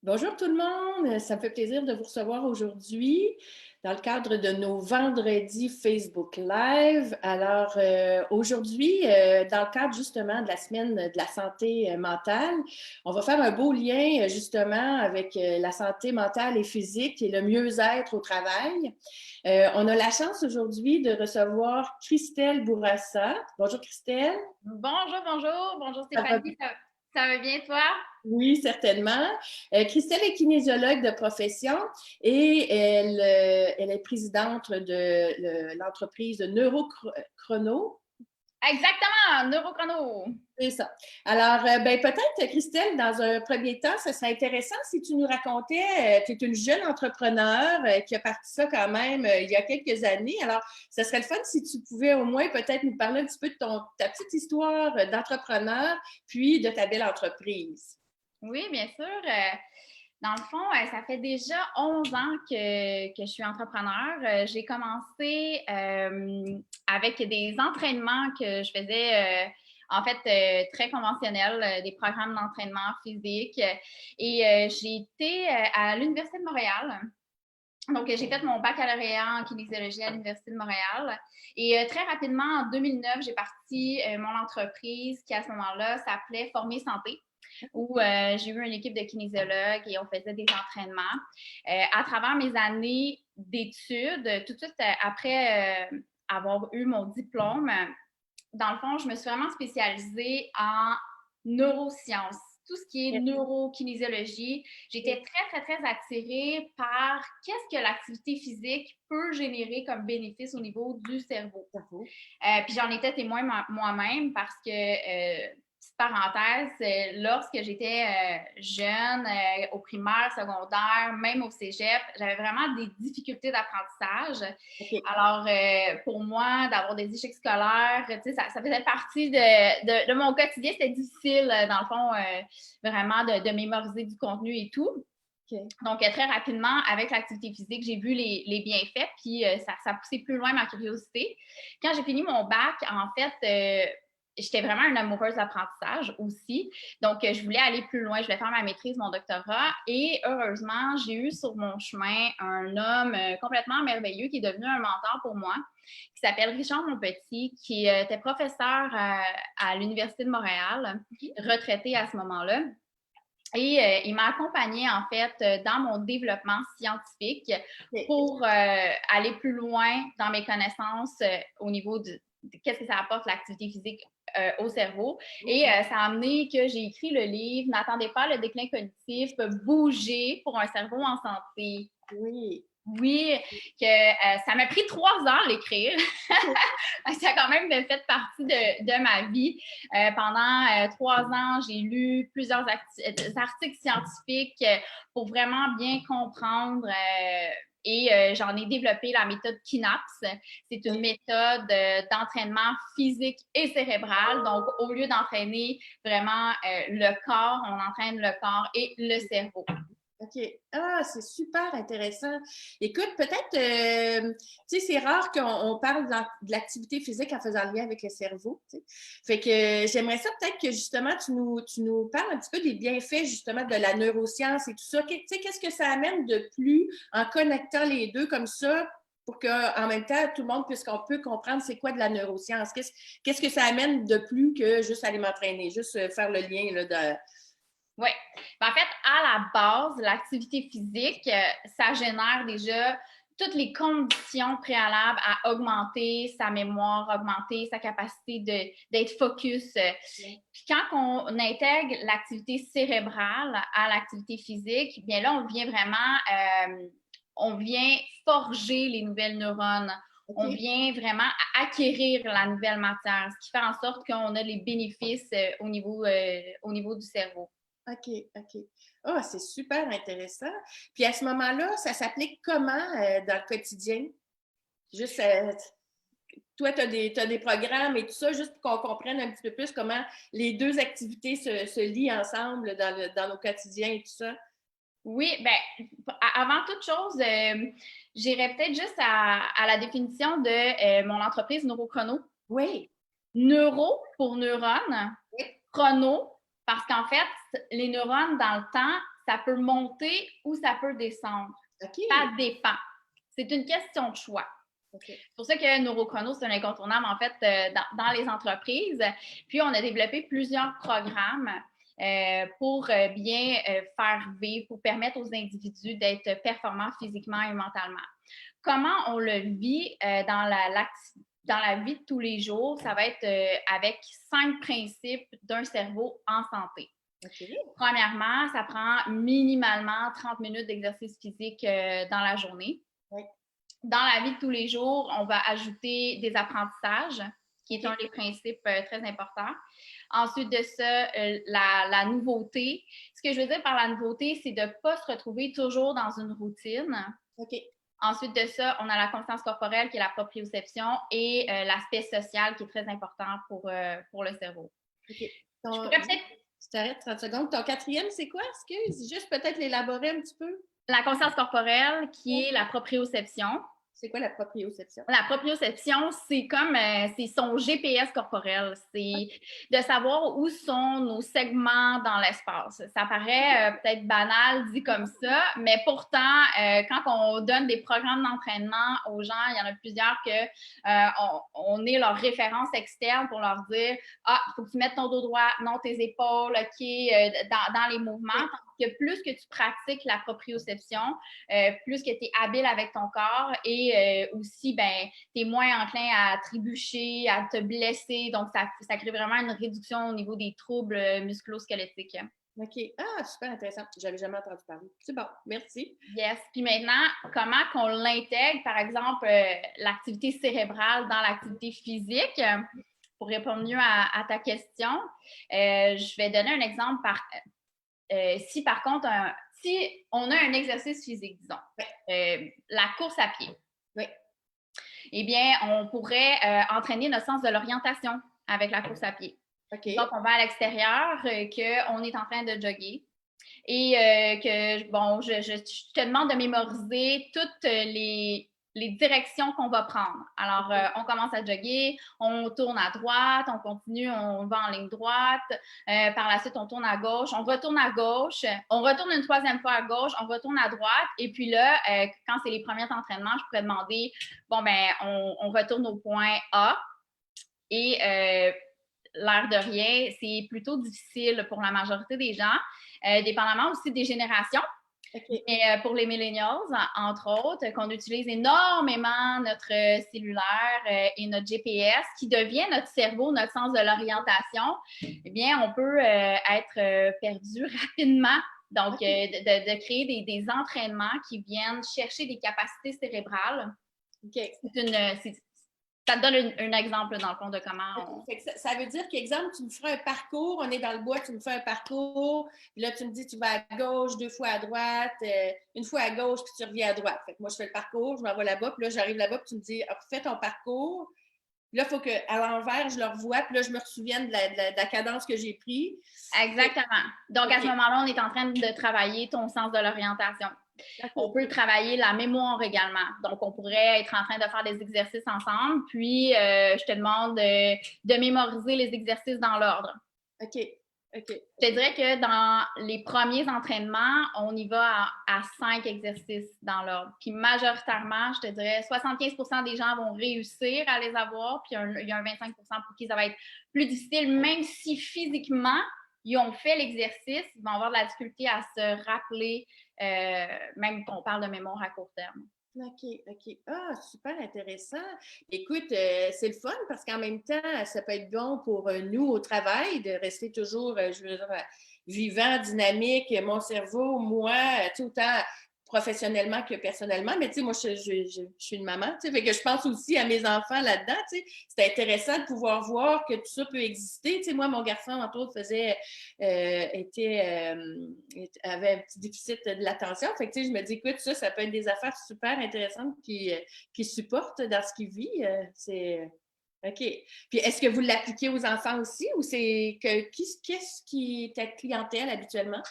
Bonjour tout le monde, ça me fait plaisir de vous recevoir aujourd'hui dans le cadre de nos vendredis Facebook Live. Alors aujourd'hui, dans le cadre justement de la semaine de la santé mentale, on va faire un beau lien justement avec la santé mentale et physique et le mieux-être au travail. On a la chance aujourd'hui de recevoir Christelle Bourassa. Bonjour Christelle. Bonjour Ça va Stéphanie, ça va bien toi? Oui, certainement. Christelle est kinésiologue de profession et elle est présidente de l'entreprise Neurochrono. Exactement, Neurochrono. C'est ça. Alors, ben, peut-être, Christelle, dans un premier temps, ce serait intéressant si tu nous racontais, tu es une jeune entrepreneur qui a parti ça quand même il y a quelques années. Alors, ce serait le fun si tu pouvais au moins peut-être nous parler un petit peu de ta petite histoire d'entrepreneur, puis de ta belle entreprise. Oui, bien sûr. Dans le fond, ça fait déjà 11 ans que je suis entrepreneur. J'ai commencé avec des entraînements que je faisais, très conventionnels, des programmes d'entraînement physique. Et j'ai été à l'Université de Montréal. Donc, j'ai fait mon baccalauréat en kinésiologie à l'Université de Montréal. Et très rapidement, en 2009, j'ai parti mon entreprise qui, à ce moment-là, s'appelait Former Santé, où j'ai eu une équipe de kinésiologues et on faisait des entraînements. À travers mes années d'études, tout de suite après avoir eu mon diplôme, dans le fond, je me suis vraiment spécialisée en neurosciences, tout ce qui est neurokinésiologie. J'étais très attirée par qu'est-ce que l'activité physique peut générer comme bénéfice au niveau du cerveau. Puis j'en étais témoin moi-même parce que, petite parenthèse, lorsque j'étais jeune, au primaire, secondaire, même au cégep, j'avais vraiment des difficultés d'apprentissage. OK. Alors, pour moi, d'avoir des échecs scolaires, tu sais, ça faisait partie de mon quotidien. C'était difficile, dans le fond, vraiment de mémoriser du contenu et tout. OK. Donc, très rapidement, avec l'activité physique, j'ai vu les bienfaits, puis ça poussait plus loin ma curiosité. Quand j'ai fini mon bac, en fait, j'étais vraiment une amoureuse d'apprentissage aussi. Donc, je voulais aller plus loin. Je voulais faire ma maîtrise, mon doctorat. Et heureusement, j'ai eu sur mon chemin un homme complètement merveilleux qui est devenu un mentor pour moi, qui s'appelle Richard Monpetit, qui était professeur à l'Université de Montréal, retraité à ce moment-là. Et il m'a accompagnée, en fait, dans mon développement scientifique pour aller plus loin dans mes connaissances au niveau de qu'est-ce que ça apporte l'activité physique au cerveau. Et ça a amené que j'ai écrit le livre N'attendez pas le déclin cognitif, bouger pour un cerveau en santé. Oui. Oui, que ça m'a pris 3 ans à l'écrire. Ça a quand même fait partie de ma vie. Pendant 3 ans, j'ai lu plusieurs articles scientifiques pour vraiment bien comprendre. Et j'en ai développé la méthode KINAPS. C'est une méthode d'entraînement physique et cérébral. Donc, au lieu d'entraîner vraiment le corps, on entraîne le corps et le cerveau. OK. Ah, c'est super intéressant. Écoute, peut-être, tu sais, c'est rare qu'on parle de l'activité physique en faisant le lien avec le cerveau. Tu sais. Fait que j'aimerais ça peut-être que justement tu nous parles un petit peu des bienfaits justement de la neuroscience et tout ça. Tu sais, qu'est-ce que ça amène de plus en connectant les deux comme ça pour qu'en même temps, tout le monde puisse qu'on peut comprendre c'est quoi de la neuroscience? Qu'est-ce que ça amène de plus que juste aller m'entraîner, juste faire le lien là, de. Oui. En fait, à la base, l'activité physique, ça génère déjà toutes les conditions préalables à augmenter sa mémoire, augmenter sa capacité d'être focus. Puis quand on intègre l'activité cérébrale à l'activité physique, bien là, on vient forger les nouvelles neurones. On OK. vient vraiment acquérir la nouvelle matière, ce qui fait en sorte qu'on a les bénéfices au niveau du cerveau. OK, OK. Ah, c'est super intéressant. Puis à ce moment-là, ça s'applique comment dans le quotidien? Juste, toi, t'as des programmes et tout ça, juste pour qu'on comprenne un petit peu plus comment les deux activités se lient ensemble dans nos quotidiens et tout ça. Oui, ben, avant toute chose, j'irais peut-être juste à la définition de mon entreprise Neurochrono. Oui. Neuro pour neurone, Oui. chrono, parce qu'en fait, les neurones, dans le temps, ça peut monter ou ça peut descendre. OK. Ça dépend. C'est une question de choix. Okay. C'est pour ça que Neurochrono, c'est un incontournable, en fait, dans les entreprises. Puis, on a développé plusieurs programmes pour bien faire vivre, pour permettre aux individus d'être performants physiquement et mentalement. Comment on le vit dans la vie de tous les jours? Ça va être avec 5 principes d'un cerveau en santé. Okay. Premièrement, ça prend minimalement 30 minutes d'exercice physique dans la journée. Oui. Dans la vie de tous les jours, on va ajouter des apprentissages, qui est un des principes très importants. Ensuite de ça, la nouveauté. Ce que je veux dire par la nouveauté, c'est de ne pas se retrouver toujours dans une routine. OK. Ensuite de ça, on a la conscience corporelle, qui est la proprioception, et l'aspect social, qui est très important pour le cerveau. OK. Je pourrais peut-être... Je t'arrête 30 secondes. Ton quatrième, c'est quoi? Excuse, juste peut-être l'élaborer un petit peu. La conscience corporelle, qui est la proprioception. C'est quoi la proprioception? La proprioception, c'est comme c'est son GPS corporel. C'est de savoir où sont nos segments dans l'espace. Ça paraît peut-être banal dit comme ça, mais pourtant, quand on donne des programmes d'entraînement aux gens, il y en a plusieurs que on est leur référence externe pour leur dire « Ah, il faut que tu mettes ton dos droit, non tes épaules, OK, dans les mouvements. » Que plus que tu pratiques la proprioception, plus que tu es habile avec ton corps et aussi, ben, tu es moins enclin à trébucher, à te blesser. Donc, ça crée vraiment une réduction au niveau des troubles musculo-squelettiques. OK. Ah, super intéressant. J'avais jamais entendu parler. C'est bon, merci. Yes. Puis maintenant, comment qu'on l'intègre, par exemple, l'activité cérébrale dans l'activité physique? Pour répondre mieux à ta question, je vais donner un exemple si par contre, si on a un exercice physique, disons, la course à pied, eh bien, on pourrait entraîner notre sens de l'orientation avec la course à pied. Okay. Donc, on va à l'extérieur, qu'on est en train de jogger et que, bon, je te demande de mémoriser toutes les directions qu'on va prendre. Alors, on commence à jogger, on tourne à droite, on continue, on va en ligne droite. Par la suite, on tourne à gauche, on retourne à gauche, on retourne une troisième fois à gauche, on retourne à droite. Et puis là, quand c'est les premiers entraînements, je pourrais demander, bon, ben, on retourne au point A. Et l'air de rien, c'est plutôt difficile pour la majorité des gens, dépendamment aussi des générations. Okay. Et pour les millennials, entre autres, qu'on utilise énormément notre cellulaire et notre GPS, qui devient notre cerveau, notre sens de l'orientation, eh bien, on peut être perdu rapidement. Donc, de créer des entraînements qui viennent chercher des capacités cérébrales. Okay. Ça te donne un exemple, dans le fond, de comment ça veut dire qu'exemple, tu me feras un parcours, on est dans le bois, tu me fais un parcours, puis là, tu me dis, tu vas à gauche, 2 fois à droite, une fois à gauche, puis tu reviens à droite. Fait que moi, je fais le parcours, je m'en vais là-bas, puis là, j'arrive là-bas, puis tu me dis, ah, fais ton parcours. Puis là, il faut qu'à l'envers, je le revoie, puis là, je me souvienne de la cadence que j'ai prise. Exactement. Donc, à ce moment-là, on est en train de travailler ton sens de l'orientation. On peut travailler la mémoire également. Donc, on pourrait être en train de faire des exercices ensemble, puis je te demande de mémoriser les exercices dans l'ordre. OK. Je te dirais que dans les premiers entraînements, on y va à 5 exercices dans l'ordre. Puis majoritairement, je te dirais 75% des gens vont réussir à les avoir, puis il y a un 25% pour qui ça va être plus difficile, même si physiquement, ils ont fait l'exercice, ils vont avoir de la difficulté à se rappeler, même qu'on parle de mémoire à court terme. OK. Ah, super intéressant. Écoute, c'est le fun parce qu'en même temps, ça peut être bon pour nous au travail de rester toujours, je veux dire, vivant, dynamique, mon cerveau, moi, autant professionnellement que personnellement. Mais tu sais, moi, je suis une maman, tu sais, fait que je pense aussi à mes enfants là-dedans, tu sais. C'est intéressant de pouvoir voir que tout ça peut exister. Tu sais, moi, mon garçon, entre autres, avait un petit déficit de l'attention. Fait que, tu sais, je me dis, écoute, ça peut être des affaires super intéressantes qui supportent dans ce qu'il vit. C'est... OK. Puis, est-ce que vous l'appliquez aux enfants aussi ou c'est qu'est-ce qui est ta clientèle habituellement?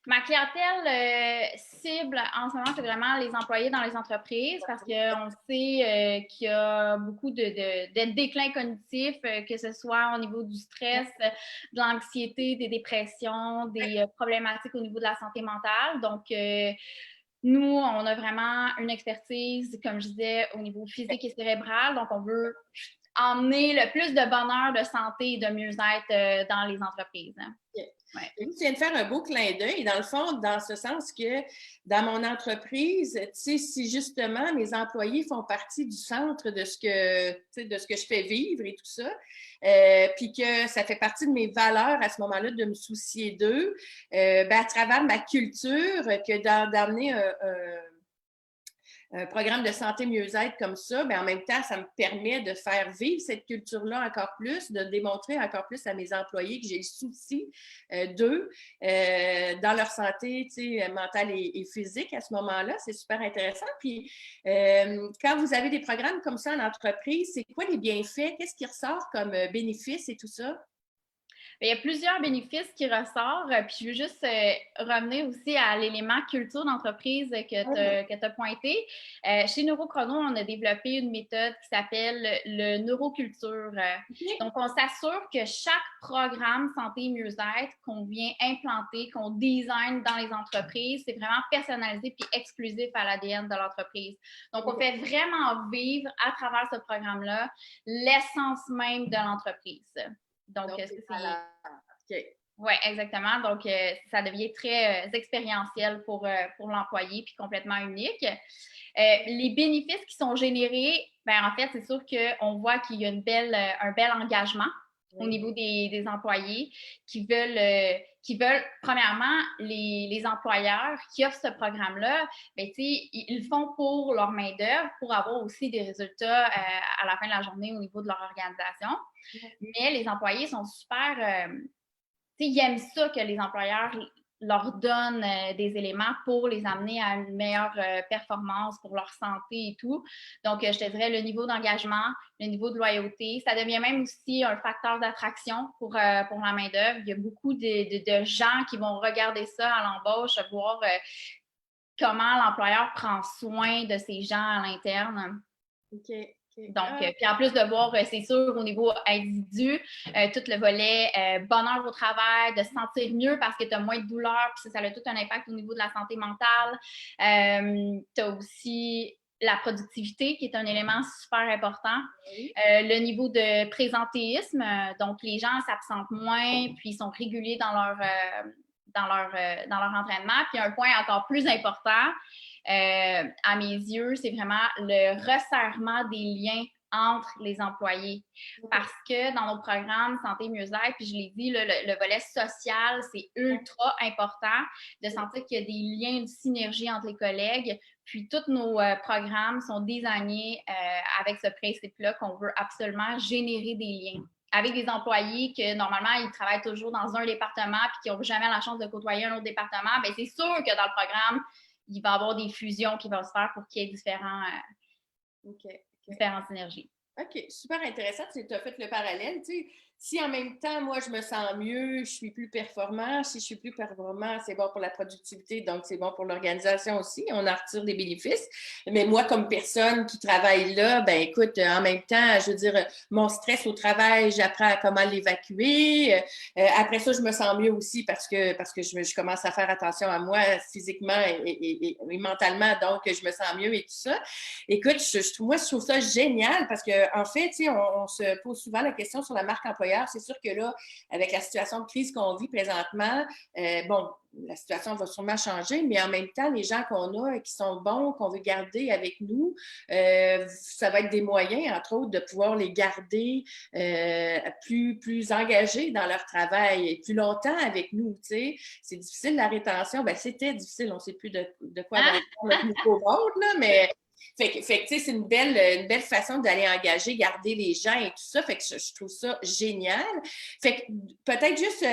Ma clientèle cible en ce moment, c'est vraiment les employés dans les entreprises parce qu'on sait qu'il y a beaucoup de déclin cognitif, que ce soit au niveau du stress, de l'anxiété, des dépressions, des problématiques au niveau de la santé mentale. Donc, nous, on a vraiment une expertise, comme je disais, au niveau physique et cérébral. Donc, on veut emmener le plus de bonheur, de santé et de mieux-être dans les entreprises. Okay. Ouais. Tu viens de faire un beau clin d'œil, dans le fond, dans ce sens que dans mon entreprise, tu sais, si justement mes employés font partie du centre de ce que je fais vivre et tout ça, puis que ça fait partie de mes valeurs à ce moment-là de me soucier d'eux, à travers ma culture, que d'amener un programme de santé mieux-être comme ça, mais en même temps, ça me permet de faire vivre cette culture-là encore plus, de démontrer encore plus à mes employés que j'ai le souci d'eux dans leur santé mentale et physique à ce moment-là. C'est super intéressant. Puis, quand vous avez des programmes comme ça en entreprise, c'est quoi les bienfaits? Qu'est-ce qui ressort comme bénéfices et tout ça? Il y a plusieurs bénéfices qui ressortent. Puis je veux juste revenir aussi à l'élément culture d'entreprise que tu as pointé. Chez Neurochrono, on a développé une méthode qui s'appelle le neuroculture. Donc, on s'assure que chaque programme santé et mieux-être qu'on vient implanter, qu'on design dans les entreprises, c'est vraiment personnalisé puis exclusif à l'ADN de l'entreprise. Donc, on fait vraiment vivre à travers ce programme-là l'essence même de l'entreprise. Donc c'est okay. Oui, exactement. Donc, ça devient très expérientiel pour l'employé puis complètement unique. Les bénéfices qui sont générés, en fait, c'est sûr qu'on voit qu'il y a un bel engagement au niveau des employés qui veulent premièrement, les employeurs qui offrent ce programme-là, ils le font pour leur main-d'œuvre, pour avoir aussi des résultats à la fin de la journée au niveau de leur organisation. Mais les employés sont super... ils aiment ça que les employeurs leur donnent des éléments pour les amener à une meilleure performance pour leur santé et tout. Donc, je te dirais le niveau d'engagement, le niveau de loyauté. Ça devient même aussi un facteur d'attraction pour la main-d'œuvre. Il y a beaucoup de gens qui vont regarder ça à l'embauche, voir comment l'employeur prend soin de ces gens à l'interne. OK. Donc, puis en plus de voir, c'est sûr, au niveau individu, tout le volet bonheur au travail, de se sentir mieux parce que tu as moins de douleur, puis ça a tout un impact au niveau de la santé mentale. Tu as aussi la productivité, qui est un élément super important. Oui. Le niveau de présentéisme, donc les gens s'absentent moins, puis ils sont réguliers dans leur entraînement. Puis un point encore plus important, à mes yeux, c'est vraiment le resserrement des liens entre les employés. Parce que dans nos programmes santé mieux-être, puis je l'ai dit, le volet social, c'est ultra important de sentir qu'il y a des liens de synergie entre les collègues. Puis tous nos programmes sont designés avec ce principe-là qu'on veut absolument générer des liens avec des employés que normalement, ils travaillent toujours dans un département puis qui n'ont jamais la chance de côtoyer un autre département. C'est sûr que dans le programme, il va y avoir des fusions qui vont se faire pour qu'il y ait différentes synergies. OK, super intéressant. Tu as fait le parallèle. Tu sais, si en même temps, moi, je me sens mieux, je suis plus performant, si je suis plus performant, c'est bon pour la productivité, donc c'est bon pour l'organisation aussi. On en retire des bénéfices. Mais moi, comme personne qui travaille là, écoute, en même temps, je veux dire, mon stress au travail, j'apprends à comment l'évacuer. Après ça, je me sens mieux aussi parce que je commence à faire attention à moi physiquement et mentalement, donc je me sens mieux et tout ça. Écoute, moi, je trouve ça génial parce que en fait, on se pose souvent la question sur la marque employeur. C'est sûr que là, avec la situation de crise qu'on vit présentement, la situation va sûrement changer, mais en même temps, les gens qu'on a et qui sont bons, qu'on veut garder avec nous, ça va être des moyens, entre autres, de pouvoir les garder plus engagés dans leur travail et plus longtemps avec nous. C'est difficile la rétention. C'était difficile, on ne sait plus de quoi va être notre nouveau monde, là, mais... Fait que c'est une belle façon d'aller engager, garder les gens et tout ça. Fait que je trouve ça génial. Fait que peut-être juste,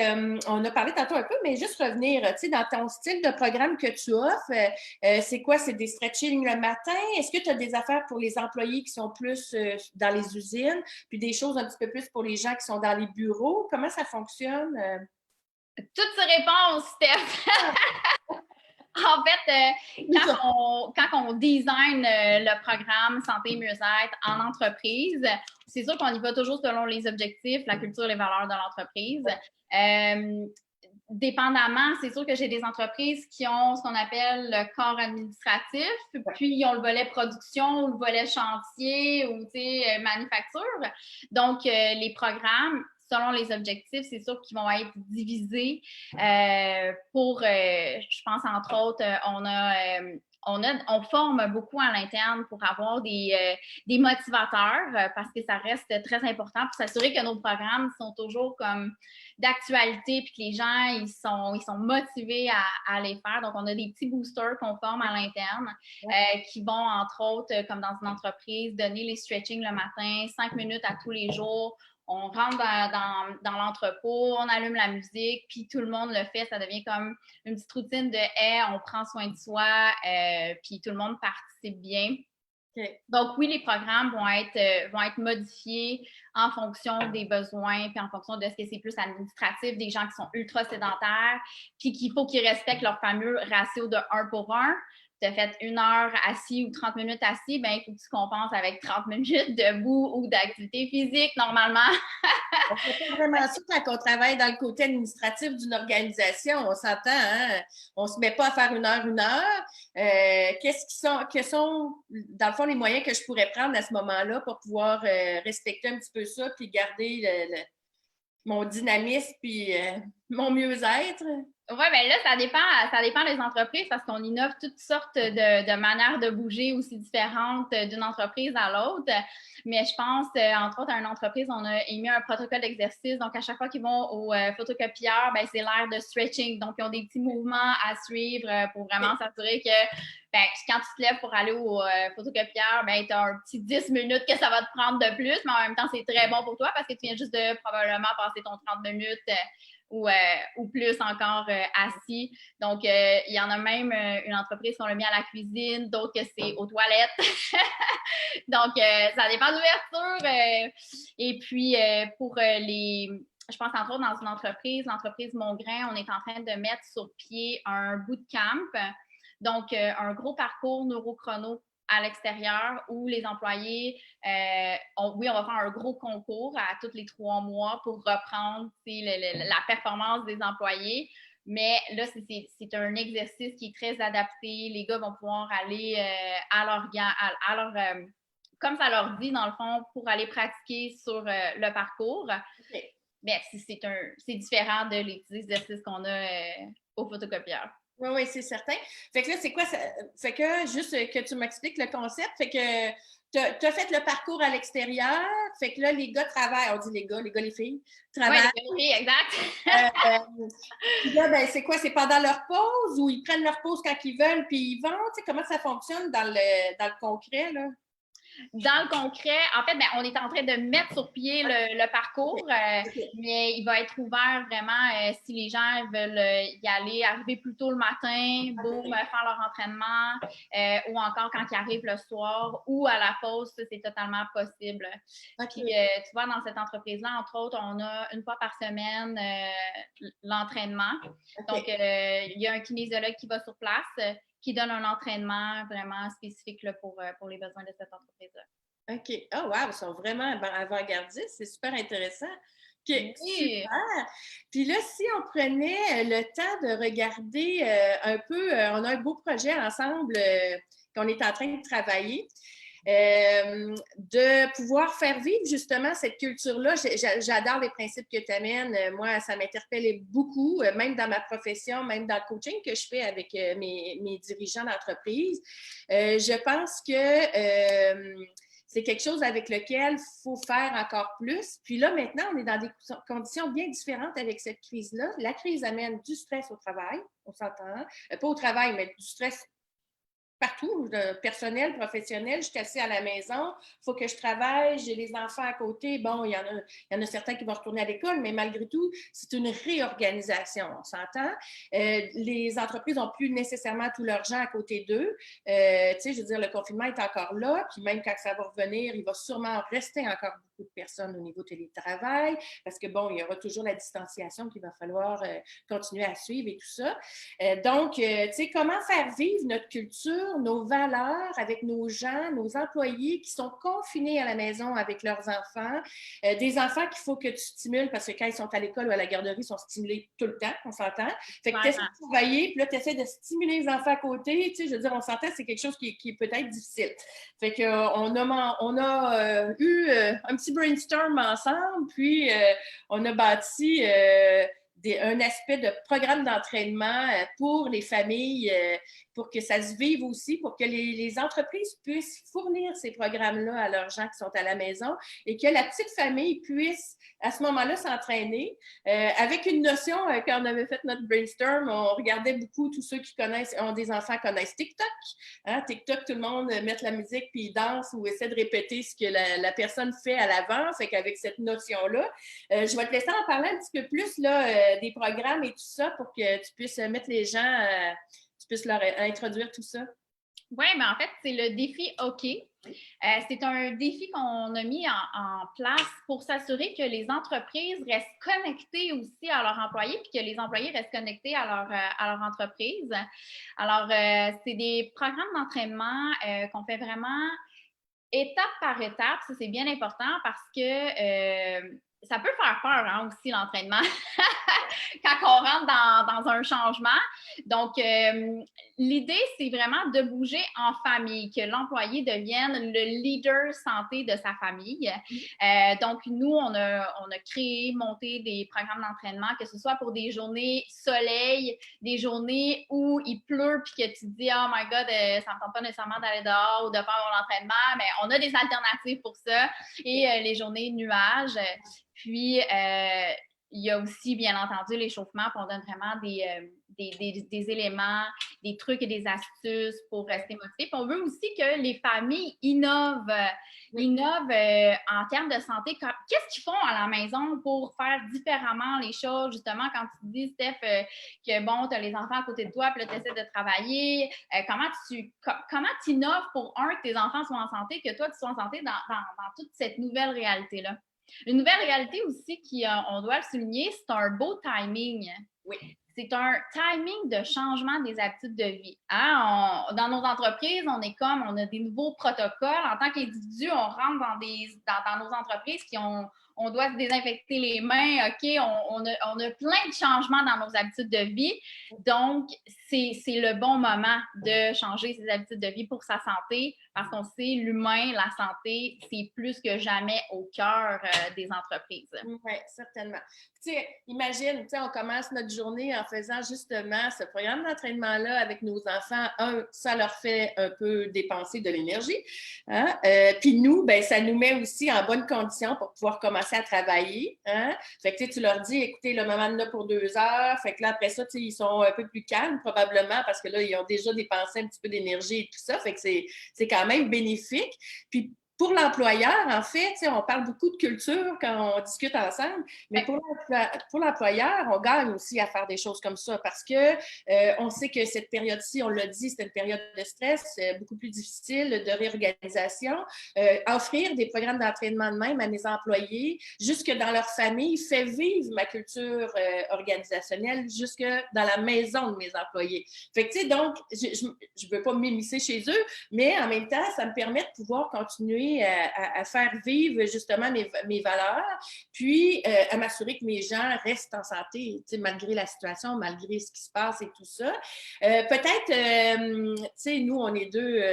on a parlé tantôt un peu, mais juste revenir, dans ton style de programme que tu offres, c'est quoi? C'est des stretching le matin? Est-ce que tu as des affaires pour les employés qui sont plus dans les usines, puis des choses un petit peu plus pour les gens qui sont dans les bureaux? Comment ça fonctionne? Toutes ces réponses, Steph! En fait, quand on design le programme santé et mieux-être en entreprise, c'est sûr qu'on y va toujours selon les objectifs, la culture, les valeurs de l'entreprise. Dépendamment, c'est sûr que j'ai des entreprises qui ont ce qu'on appelle le corps administratif, puis ils ont le volet production, le volet chantier ou manufacture. Donc, les programmes, selon les objectifs, c'est sûr qu'ils vont être divisés je pense, entre autres, on forme beaucoup à l'interne pour avoir des motivateurs parce que ça reste très important pour s'assurer que nos programmes sont toujours comme d'actualité puis que les gens, ils sont motivés à les faire. Donc, on a des petits boosters qu'on forme à l'interne qui vont, entre autres, comme dans une entreprise, donner les stretching le matin, 5 minutes à tous les jours. On rentre dans l'entrepôt, on allume la musique, puis tout le monde le fait. Ça devient comme une petite routine de hey, on prend soin de soi, puis tout le monde participe bien. Okay. Donc, oui, les programmes vont être modifiés en fonction des besoins, puis en fonction de ce que c'est plus administratif, des gens qui sont ultra sédentaires, puis qu'il faut qu'ils respectent leur fameux ratio de 1 pour 1. Tu as fait 1 heure assis ou 30 minutes assis, bien, il faut que tu compenses avec 30 minutes debout ou d'activité physique, normalement. On fait vraiment ça quand on travaille dans le côté administratif d'une organisation. On s'entend, hein? On ne se met pas à faire 1 heure. Quels sont, dans le fond, les moyens que je pourrais prendre à ce moment-là pour pouvoir respecter un petit peu ça puis garder mon dynamisme puis mon mieux-être? Oui, bien là, ça dépend des entreprises parce qu'on innove toutes sortes de manières de bouger aussi différentes d'une entreprise à l'autre. Mais je pense, entre autres, à une entreprise, on a émis un protocole d'exercice. Donc, à chaque fois qu'ils vont au photocopieur, ben, c'est l'ère de stretching. Donc, ils ont des petits mouvements à suivre pour vraiment s'assurer que quand tu te lèves pour aller au photocopieur, ben, tu as un petit 10 minutes que ça va te prendre de plus. Mais en même temps, c'est très bon pour toi parce que tu viens juste de probablement passer ton 30 minutes ou plus encore assis. Donc, il y en a même une entreprise qu'on l'a mis à la cuisine, d'autres que c'est aux toilettes. Donc, ça dépend de l'ouverture. Et puis, je pense entre autres dans une entreprise, l'entreprise Mongrain, on est en train de mettre sur pied un bootcamp. Donc, un gros parcours neurochrono à l'extérieur où les employés, on va faire un gros concours à tous les 3 mois pour reprendre la performance des employés. Mais là, c'est un exercice qui est très adapté. Les gars vont pouvoir aller comme ça leur dit, dans le fond, pour aller pratiquer sur le parcours. Okay. Mais c'est différent de les exercices qu'on a au photocopieur. Oui, oui, c'est certain. Fait que là, c'est quoi ça? Fait que juste que tu m'expliques le concept. Fait que tu as fait le parcours à l'extérieur. Fait que là, les gars travaillent. On dit les gars, les filles travaillent. Oui, les filles, exact. Là, ben, c'est quoi? C'est pendant leur pause ou ils prennent leur pause quand ils veulent puis ils vont? Tu sais, comment ça fonctionne dans le concret, là? Dans le concret, en fait, on est en train de mettre sur pied le parcours, mais il va être ouvert vraiment si les gens veulent y aller, arriver plus tôt le matin, boum, faire leur entraînement, ou encore quand ils arrivent le soir ou à la pause, ça, c'est totalement possible. Puis, tu vois, dans cette entreprise-là, entre autres, on a 1 fois par semaine l'entraînement. Donc, il y a un kinésiologue qui va sur place, qui donne un entraînement vraiment spécifique là, pour les besoins de cette entreprise-là. OK. Oh, wow! Ils sont vraiment avant-gardistes. C'est super intéressant. OK, oui. Super! Puis là, si on prenait le temps de regarder un peu, on a un beau projet ensemble qu'on est en train de travailler. De pouvoir faire vivre justement cette culture-là. J'adore les principes que tu amènes. Moi, ça m'interpellait beaucoup, même dans ma profession, même dans le coaching que je fais avec mes dirigeants d'entreprise. Je pense que c'est quelque chose avec lequel il faut faire encore plus. Puis là, maintenant, on est dans des conditions bien différentes avec cette crise-là. La crise amène du stress au travail, on s'entend. Pas au travail, mais du stress partout, personnel, professionnel, je suis assise à la maison, il faut que je travaille, j'ai les enfants à côté. Bon, il y en a certains qui vont retourner à l'école, mais malgré tout, c'est une réorganisation, on s'entend. Les entreprises n'ont plus nécessairement tous leurs gens à côté d'eux. Tu sais, je veux dire, le confinement est encore là, puis même quand ça va revenir, il va sûrement rester encore beaucoup de personnes au niveau télétravail, parce que, bon, il y aura toujours la distanciation qu'il va falloir continuer à suivre et tout ça. Donc, tu sais, comment faire vivre notre culture, nos valeurs avec nos gens, nos employés qui sont confinés à la maison avec leurs enfants, des enfants qu'il faut que tu stimules parce que quand ils sont à l'école ou à la garderie, ils sont stimulés tout le temps, on s'entend. Fait que tu essaies de travailler, puis là, tu essaies de stimuler les enfants à côté. Tu sais, je veux dire, on s'entend, c'est quelque chose qui est peut-être difficile. Fait qu'on a eu un petit brainstorm ensemble, puis on a bâti un aspect de programme d'entraînement pour les familles, pour que ça se vive aussi, pour que les entreprises puissent fournir ces programmes-là à leurs gens qui sont à la maison et que la petite famille puisse, à ce moment-là, s'entraîner. Avec une notion, quand on avait fait notre brainstorm, on regardait beaucoup tous ceux qui ont des enfants connaissent TikTok. Hein? TikTok, tout le monde met la musique puis ils dansent ou essaie de répéter ce que la personne fait à l'avant. Fait qu'avec cette notion-là, je vais te laisser en parler un petit peu plus là, des programmes et tout ça pour que tu puisses mettre les gens, tu puisses leur introduire tout ça. Oui, mais en fait, c'est le défi OK. C'est un défi qu'on a mis en place pour s'assurer que les entreprises restent connectées aussi à leurs employés puis que les employés restent connectés à leur entreprise. Alors, c'est des programmes d'entraînement qu'on fait vraiment étape par étape. Ça, c'est bien important parce que ça peut faire peur hein, aussi, l'entraînement, quand on rentre dans un changement. Donc, l'idée, c'est vraiment de bouger en famille, que l'employé devienne le leader santé de sa famille. Donc, nous, on a créé, monté des programmes d'entraînement, que ce soit pour des journées soleil, des journées où il pleut, puis que tu te dis « Oh my God, ça ne me tente pas nécessairement d'aller dehors ou de faire mon entraînement », mais on a des alternatives pour ça. Et les journées nuages. Puis, il y a aussi, bien entendu, l'échauffement, puis on donne vraiment des éléments, des trucs et des astuces pour rester motivés. Puis on veut aussi que les familles innovent en termes de santé. Qu'est-ce qu'ils font à la maison pour faire différemment les choses? Justement, quand tu dis, Steph, que bon, tu as les enfants à côté de toi, puis là, tu essaies de travailler. Comment tu innoves pour, que tes enfants soient en santé, que toi, tu sois en santé dans toute cette nouvelle réalité-là? Une nouvelle réalité aussi on doit le souligner, c'est un beau timing. Oui. C'est un timing de changement des habitudes de vie. Hein? Dans nos entreprises, on a des nouveaux protocoles. En tant qu'individu, on rentre dans nos entreprises on doit se désinfecter les mains, OK, on a plein de changements dans nos habitudes de vie. Donc, c'est le bon moment de changer ses habitudes de vie pour sa santé parce qu'on sait, l'humain, la santé, c'est plus que jamais au cœur des entreprises. Oui, certainement. Tu sais, imagine, tu sais, on commence notre journée en faisant justement ce programme d'entraînement-là avec nos enfants. Ça leur fait un peu dépenser de l'énergie. Hein? Puis nous, ben, ça nous met aussi en bonne condition pour pouvoir commencer à travailler. Hein? Fait que tu leur dis, écoutez, le moment là pour 2 heures. Fait que là, après ça, ils sont un peu plus calmes probablement parce que là, ils ont déjà dépensé un petit peu d'énergie et tout ça. Fait que c'est quand même bénéfique. Puis pour l'employeur, en fait, on parle beaucoup de culture quand on discute ensemble, mais pour l'employeur, on gagne aussi à faire des choses comme ça parce que on sait que cette période-ci, on l'a dit, c'est une période de stress, beaucoup plus difficile, de réorganisation. Offrir des programmes d'entraînement de même à mes employés, jusque dans leur famille, fait vivre ma culture organisationnelle jusque dans la maison de mes employés. Fait que, tu sais, donc, je ne veux pas m'immiscer chez eux, mais en même temps, ça me permet de pouvoir continuer à faire vivre justement mes valeurs, puis à m'assurer que mes gens restent en santé, malgré la situation, malgré ce qui se passe et tout ça. Peut-être, tu sais, nous, on est deux...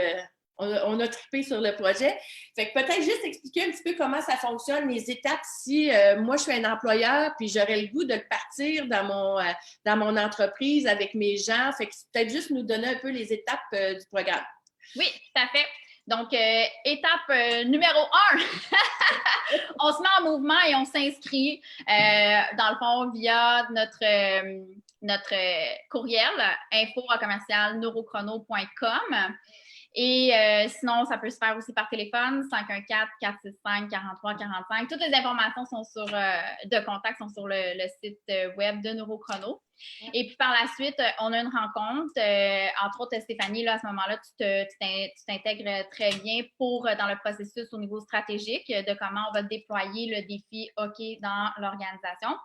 on a trippé sur le projet. Fait que peut-être juste expliquer un petit peu comment ça fonctionne, les étapes si moi, je suis un employeur puis j'aurais le goût de le partir dans mon entreprise avec mes gens. Fait que peut-être juste nous donner un peu les étapes du programme. Oui, tout à fait. Donc, étape numéro 1, on se met en mouvement et on s'inscrit, dans le fond, via notre courriel info@neurochrono.com. Et sinon, ça peut se faire aussi par téléphone, 514-465-4345. Toutes les informations de contact sont sur le site web de Neurochrono. Et puis par la suite, on a une rencontre. Entre autres, Stéphanie, là, à ce moment-là, tu t'intègres très bien dans le processus au niveau stratégique de comment on va déployer le défi hockey dans l'organisation,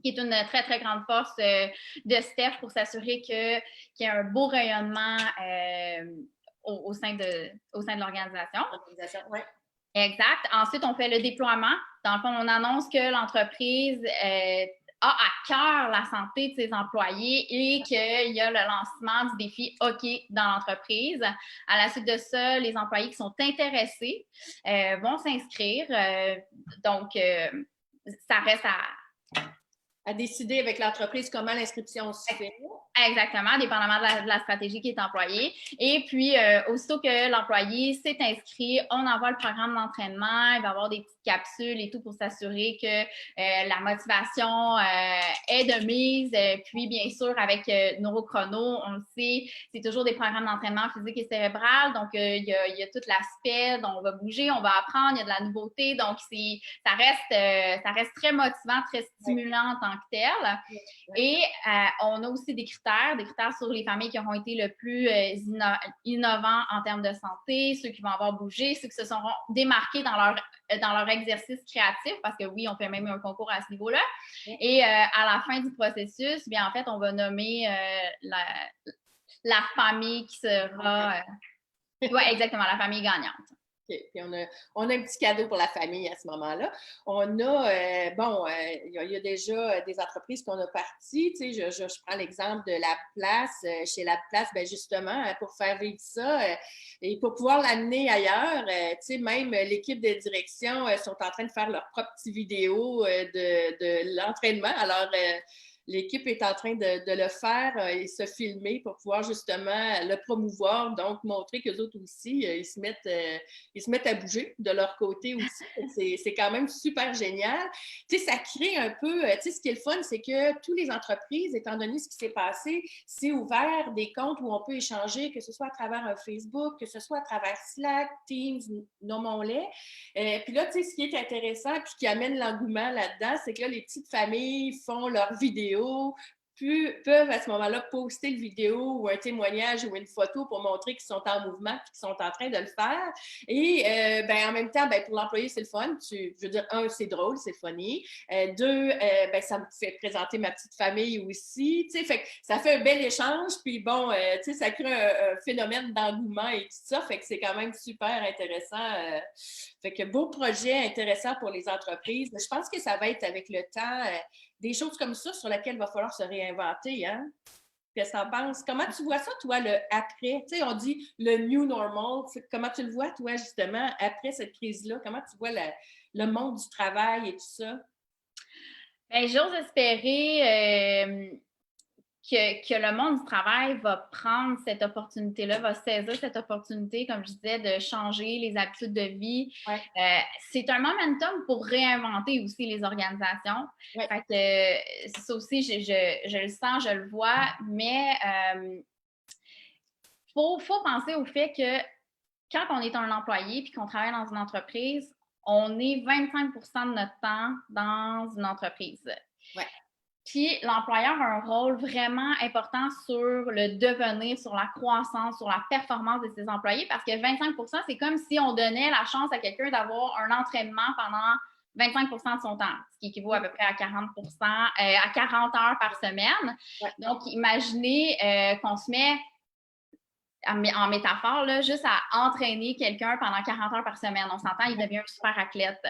qui est une très, très grande force de Steph pour s'assurer qu'il y ait un beau rayonnement au sein de l'organisation. Ouais. Exact. Ensuite, on fait le déploiement. Dans le fond, on annonce que l'entreprise a à cœur la santé de ses employés et qu'il y a le lancement du défi hockey dans l'entreprise. À la suite de ça, les employés qui sont intéressés vont s'inscrire. Donc, ça reste à décider avec l'entreprise comment l'inscription se fait. Exactement, dépendamment de la stratégie qui est employée. Et puis, aussitôt que l'employé s'est inscrit, on envoie le programme d'entraînement. Il va y avoir des petites capsules et tout pour s'assurer que la motivation est de mise. Puis, bien sûr, avec Neurochrono, on le sait, c'est toujours des programmes d'entraînement physique et cérébral. Donc, il y a tout l'aspect dont on va bouger, on va apprendre, il y a de la nouveauté. Donc, ça reste très motivant, très stimulant en tant que tel. Et on a aussi des critères sur les familles qui auront été le plus innovants en termes de santé, ceux qui vont avoir bougé, ceux qui se seront démarqués dans leur exercice créatif, parce que oui, on fait même un concours à ce niveau-là. Et à la fin du processus, bien en fait, on va nommer la famille qui sera... oui, exactement, la famille gagnante. Okay. Puis on a un petit cadeau pour la famille à ce moment-là. On a, il y a déjà des entreprises qu'on a parties. Tu sais, je prends l'exemple de La Place. Chez La Place, ben justement, pour faire vivre ça et pour pouvoir l'amener ailleurs, tu sais, même l'équipe de direction sont en train de faire leur propre petite vidéo de l'entraînement. Alors, l'équipe est en train de le faire et se filmer pour pouvoir justement le promouvoir, donc montrer qu'eux autres aussi, ils se mettent à bouger de leur côté aussi. C'est quand même super génial. Tu sais, ça crée un peu, tu sais, ce qui est le fun, c'est que toutes les entreprises, étant donné ce qui s'est passé, c'est ouvert des comptes où on peut échanger, que ce soit à travers un Facebook, que ce soit à travers Slack, Teams, nommons-les. Puis là, tu sais, ce qui est intéressant puis qui amène l'engouement là-dedans, c'est que là, les petites familles font leurs vidéos, peuvent à ce moment-là poster une vidéo ou un témoignage ou une photo pour montrer qu'ils sont en mouvement et qu'ils sont en train de le faire. Et en même temps, pour l'employé, c'est le fun. Je veux dire, un, c'est drôle, c'est funny. Deux, ça me fait présenter ma petite famille aussi. Fait que ça fait un bel échange. Puis bon, ça crée un phénomène d'engouement et tout ça. Fait que c'est quand même super intéressant. Fait que beau projet intéressant pour les entreprises. Je pense que ça va être avec le temps des choses comme ça sur lesquelles il va falloir se réinventer, hein? Qu'est-ce que tu en penses? Comment tu vois ça, toi, le après? Tu sais, on dit le new normal. Comment tu le vois, toi, justement, après cette crise-là? Comment tu vois le monde du travail et tout ça? Bien, j'ose espérer que le monde du travail va prendre cette opportunité-là, va saisir cette opportunité, comme je disais, de changer les habitudes de vie. Ouais. C'est un momentum pour réinventer aussi les organisations. Ouais. Fait que ça aussi, je le sens, je le vois, mais faut penser au fait que quand on est un employé puis qu'on travaille dans une entreprise, on est 25 de notre temps dans une entreprise. Ouais. Puis l'employeur a un rôle vraiment important sur le devenir, sur la croissance, sur la performance de ses employés, parce que 25 c'est comme si on donnait la chance à quelqu'un d'avoir un entraînement pendant 25 de son temps, ce qui équivaut à peu près à 40 à 40 heures par semaine. Ouais. Donc, imaginez qu'on se met en métaphore, là, juste à entraîner quelqu'un pendant 40 heures par semaine. On s'entend, il devient un super athlète.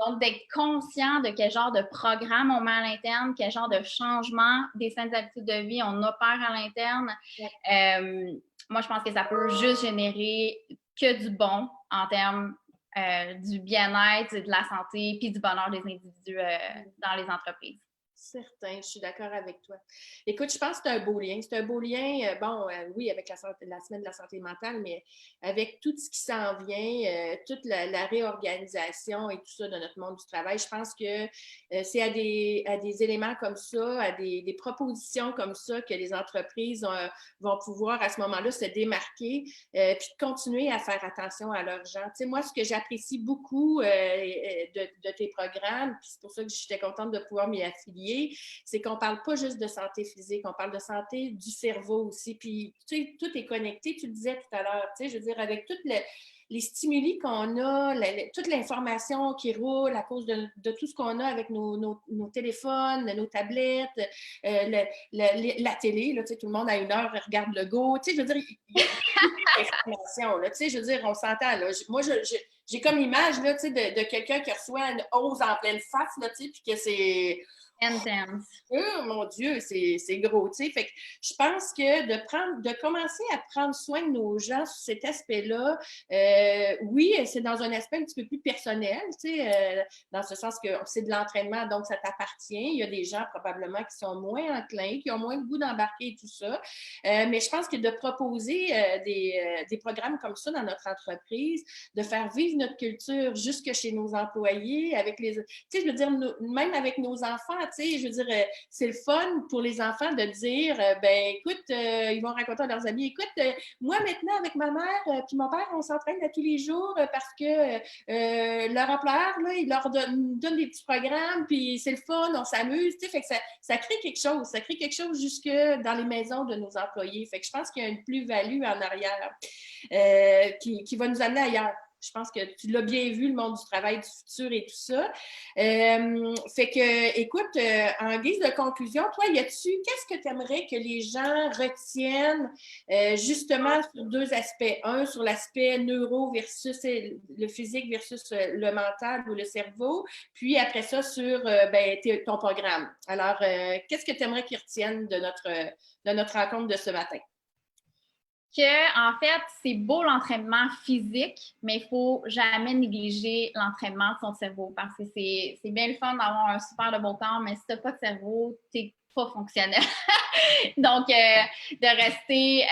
Donc, d'être conscient de quel genre de programme on met à l'interne, quel genre de changement des saines habitudes de vie on opère à l'interne. Moi, je pense que ça peut juste générer que du bon en termes du bien-être, de la santé, puis du bonheur des individus dans les entreprises. Certain, je suis d'accord avec toi. Écoute, je pense que c'est un beau lien. C'est un beau lien, oui, avec la semaine de la santé mentale, mais avec tout ce qui s'en vient, toute la réorganisation et tout ça de notre monde du travail, je pense que c'est à des éléments comme ça, à des propositions comme ça que les entreprises vont pouvoir à ce moment-là se démarquer, puis de continuer à faire attention à leurs gens. Tu sais, moi, ce que j'apprécie beaucoup de tes programmes, puis c'est pour ça que j'étais contente de pouvoir m'y affilier, c'est qu'on parle pas juste de santé physique, on parle de santé du cerveau aussi. Puis, tu sais, tout est connecté, tu le disais tout à l'heure, tu sais, je veux dire, avec les stimuli qu'on a, toute l'information qui roule à cause de tout ce qu'on a avec nos téléphones, nos tablettes, la télé, là, tu sais, tout le monde à une heure regarde le go. Tu sais, je veux dire, il y a l'information, là, tu sais, je veux dire, on s'entend, là. Moi, j'ai comme image, là, tu sais, de quelqu'un qui reçoit une hausse en pleine face, là, tu sais, puis que c'est Intense. oh mon Dieu, c'est gros, tu sais. Fait que je pense que de commencer à prendre soin de nos gens sur cet aspect-là, oui, c'est dans un aspect un petit peu plus personnel, tu sais, dans ce sens que c'est de l'entraînement, donc ça t'appartient. Il y a des gens probablement qui sont moins enclins, qui ont moins le goût d'embarquer et tout ça. Mais je pense que de proposer des programmes comme ça dans notre entreprise, de faire vivre notre culture jusque chez nos employés, avec les, tu sais, je veux dire, même avec nos enfants, tu sais, je veux dire, c'est le fun pour les enfants de dire, ben écoute, ils vont raconter à leurs amis, écoute, moi maintenant avec ma mère puis mon père, on s'entraîne à tous les jours parce que leur employeur, là, il leur donne des petits programmes, puis c'est le fun, on s'amuse, tu sais, fait que ça crée quelque chose jusque dans les maisons de nos employés. Fait que je pense qu'il y a une plus-value en arrière qui va nous amener ailleurs. Je pense que tu l'as bien vu, le monde du travail du futur et tout ça. Fait que, écoute, en guise de conclusion, toi, qu'est-ce que tu aimerais que les gens retiennent justement sur deux aspects? Un, sur l'aspect neuro versus le physique versus le mental ou le cerveau, puis après ça, sur ton programme. Alors, qu'est-ce que tu aimerais qu'ils retiennent de notre rencontre de ce matin? En fait, c'est beau l'entraînement physique, mais il ne faut jamais négliger l'entraînement de son cerveau parce que c'est bien le fun d'avoir un super de beau corps, mais si tu n'as pas de cerveau, tu n'es pas fonctionnel. Donc, de rester,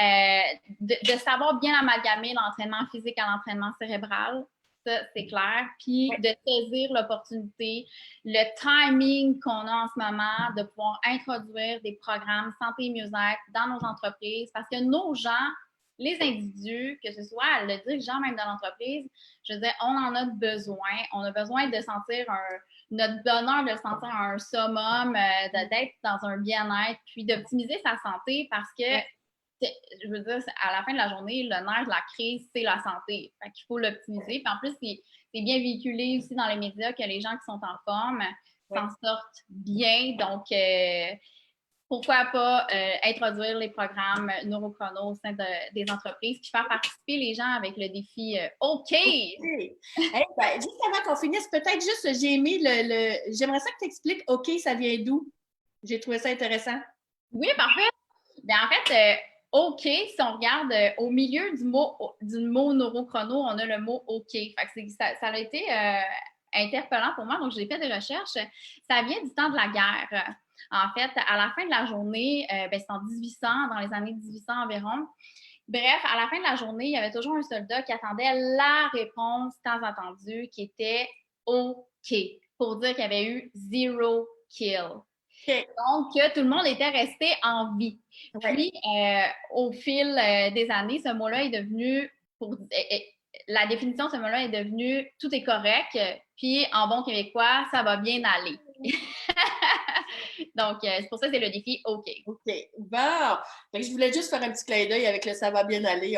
de savoir bien amalgamer l'entraînement physique à l'entraînement cérébral, ça, c'est clair. Puis, de saisir l'opportunité, le timing qu'on a en ce moment, de pouvoir introduire des programmes santé et mieux-être dans nos entreprises parce que nos gens, les individus, que ce soit le dirigeant même de l'entreprise, je veux dire, on en a besoin. On a besoin de sentir notre bonheur de sentir un summum, d'être dans un bien-être, puis d'optimiser sa santé parce que, je veux dire, à la fin de la journée, le nerf de la crise, c'est la santé. Fait qu'il faut l'optimiser. Puis en plus, c'est bien véhiculé aussi dans les médias que les gens qui sont en forme s'en sortent bien. Donc, pourquoi pas introduire les programmes Neurochrono au sein des entreprises puis faire participer les gens avec le défi OK! Hey, ben, juste avant qu'on finisse, peut-être juste, j'ai aimé j'aimerais ça que tu expliques OK, ça vient d'où? J'ai trouvé ça intéressant. Oui, parfait. Bien, en fait, OK, si on regarde au milieu du mot neurochrono, on a le mot OK. Fait que ça a été interpellant pour moi, donc j'ai fait des recherches. Ça vient du temps de la guerre. En fait, à la fin de la journée, c'est en 1800, dans les années 1800 environ. Bref, à la fin de la journée, il y avait toujours un soldat qui attendait la réponse tant attendue qui était OK, pour dire qu'il y avait eu zero kill. Okay. Donc, tout le monde était resté en vie. Puis, au fil des années, ce mot-là est devenu, la définition de ce mot-là est devenue tout est correct, puis en bon québécois, ça va bien aller. Donc, c'est pour ça que c'est le défi OK. OK. Bon. Fait que je voulais juste faire un petit clin d'œil avec le ça va bien aller.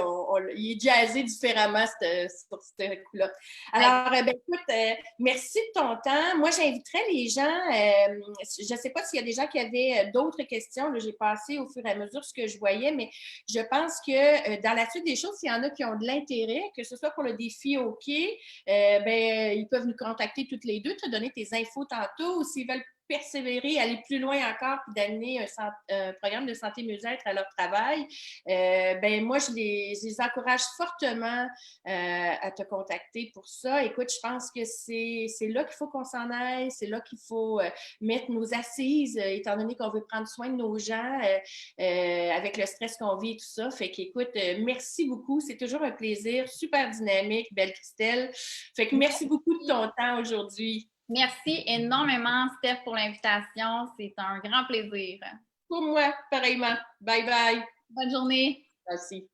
Il est jazzé différemment sur ce coup-là. Alors, ben, écoute, merci de ton temps. Moi, j'inviterais les gens, je ne sais pas s'il y a des gens qui avaient d'autres questions. J'ai passé au fur et à mesure ce que je voyais, mais je pense que dans la suite des choses, s'il y en a qui ont de l'intérêt, que ce soit pour le défi OK, ben, ils peuvent nous contacter toutes les deux, te donner tes infos tantôt, ou s'ils veulent persévérer, aller plus loin encore, puis d'amener un programme de santé mieux-être à leur travail, ben moi, je les encourage fortement à te contacter pour ça. Écoute, je pense que c'est là qu'il faut qu'on s'en aille, c'est là qu'il faut mettre nos assises, étant donné qu'on veut prendre soin de nos gens avec le stress qu'on vit et tout ça. Fait qu'écoute, merci beaucoup. C'est toujours un plaisir. Super dynamique, belle Christelle. Fait que merci beaucoup de ton temps aujourd'hui. Merci énormément, Steph, pour l'invitation. C'est un grand plaisir. Pour moi, pareillement. Bye bye. Bonne journée. Merci.